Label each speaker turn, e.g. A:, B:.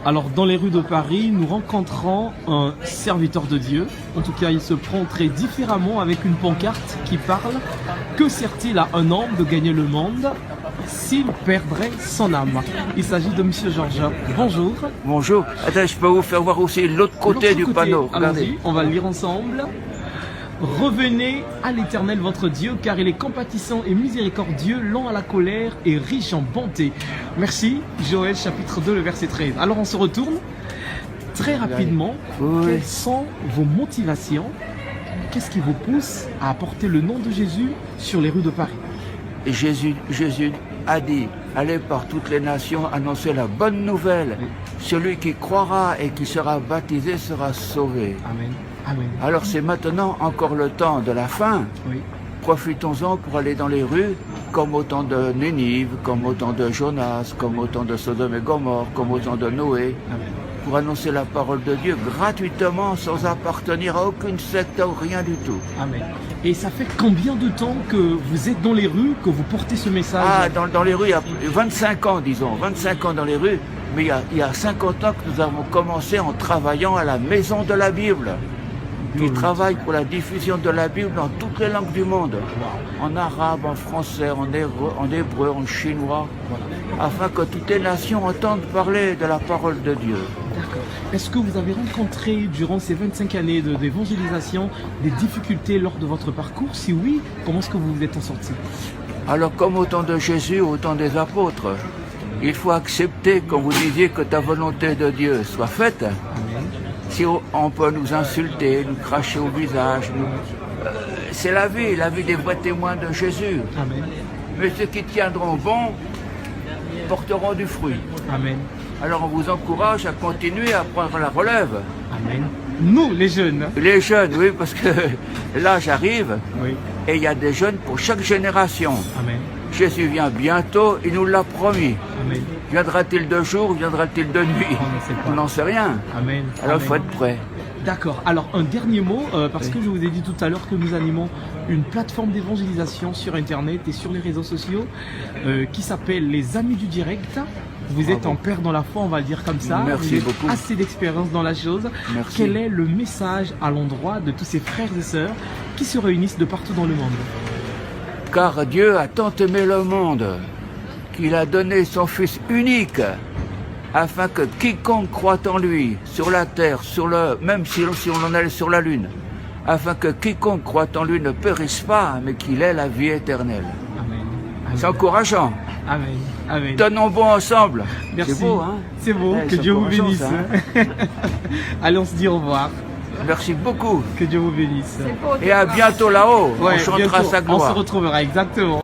A: Alors, dans les rues de Paris, nous rencontrons un serviteur de Dieu. En tout cas, il se prend très différemment avec une pancarte qui parle. Que sert-il à un homme de gagner le monde s'il perdrait son âme? Il s'agit de Monsieur Georges. Bonjour.
B: Bonjour. Attends, je peux vous faire voir aussi l'autre côté du panneau. Regardez.
A: Allons-y, on va le lire ensemble. Revenez à l'Éternel votre Dieu, car il est compatissant et miséricordieux, lent à la colère et riche en bonté. Merci, Joël chapitre 2, le verset 13. Alors on se retourne très rapidement.
B: Oui.
A: Quelles sont vos motivations? Qu'est-ce qui vous pousse à apporter le nom de Jésus sur les rues de Paris?
B: Et Jésus a dit, allez par toutes les nations annoncer la bonne nouvelle.
A: Oui.
B: Celui qui croira et qui sera baptisé sera sauvé.
A: Amen. Amen.
B: Alors c'est maintenant encore le temps de la fin.
A: Oui.
B: Profitons-en pour aller dans les rues, comme au temps de Nénive, comme au temps de Jonas, comme au temps de Sodome et Gomorrhe, comme au temps de Noé,
A: Amen.
B: pour annoncer la parole de Dieu gratuitement, sans appartenir à aucune secte ou rien du tout.
A: Amen. Et ça fait combien de temps que vous êtes dans les rues, que vous portez ce message?
B: Ah, dans les rues, il y a 25 ans, disons, 25 ans dans les rues, mais il y a 50 ans que nous avons commencé en travaillant à la Maison de la Bible, qui travaille pour la diffusion de la Bible dans toutes les langues du monde, en arabe, en français, en hébreu, en chinois, afin que toutes les nations entendent parler de la parole de Dieu.
A: D'accord. Est-ce que vous avez rencontré durant ces 25 années d'évangélisation des difficultés lors de votre parcours? Si oui, comment est-ce que vous vous êtes en sorti?
B: Alors comme au temps de Jésus, au temps des apôtres, il faut accepter, comme vous disiez, que ta volonté de Dieu soit faite.
A: Amen.
B: Si on peut nous insulter, nous cracher au visage, c'est la vie des vrais témoins de Jésus.
A: Amen.
B: Mais ceux qui tiendront bon porteront du fruit.
A: Amen.
B: Alors on vous encourage à continuer à prendre la relève.
A: Amen. Nous, les jeunes.
B: Les jeunes, oui, parce que l'âge arrive
A: Oui.
B: et il y a des jeunes pour chaque génération.
A: Amen.
B: Jésus vient bientôt, il nous l'a promis.
A: Amen.
B: Viendra-t-il de jour, viendra-t-il de nuit?
A: On ne sait pas.
B: On n'en sait rien.
A: Amen.
B: Alors il faut
A: Amen.
B: être prêt.
A: D'accord. Alors, un dernier mot, parce
B: Oui.
A: que je vous ai dit tout à l'heure que nous animons une plateforme d'évangélisation sur Internet et sur les réseaux sociaux qui s'appelle Les Amis du Direct. Vous êtes
B: Bravo.
A: en père dans la foi, on va le dire comme ça.
B: Merci
A: vous avez
B: beaucoup.
A: assez d'expérience dans la chose.
B: Merci.
A: Quel est le message à l'endroit de tous ces frères et sœurs qui se réunissent de partout dans le monde?
B: Car Dieu a tant aimé le monde qu'il a donné son Fils unique, afin que quiconque croit en lui, sur la terre, même si on en allait sur la lune, afin que quiconque croit en lui ne périsse pas, mais qu'il ait la vie éternelle.
A: Amen.
B: C'est encourageant.
A: Amen. Amen.
B: Tenons bon ensemble.
A: Merci.
B: C'est beau, hein?
A: C'est beau.
B: Ouais,
A: Que
B: c'est
A: Dieu vous
B: encourageant,
A: bénisse.
B: ça,
A: Allez, on se dit au revoir.
B: Merci beaucoup.
A: Que Dieu vous bénisse.
B: Et à bientôt là-haut.
A: Ouais,
B: On chantera
A: bientôt,
B: sa gloire.
A: on se retrouvera exactement.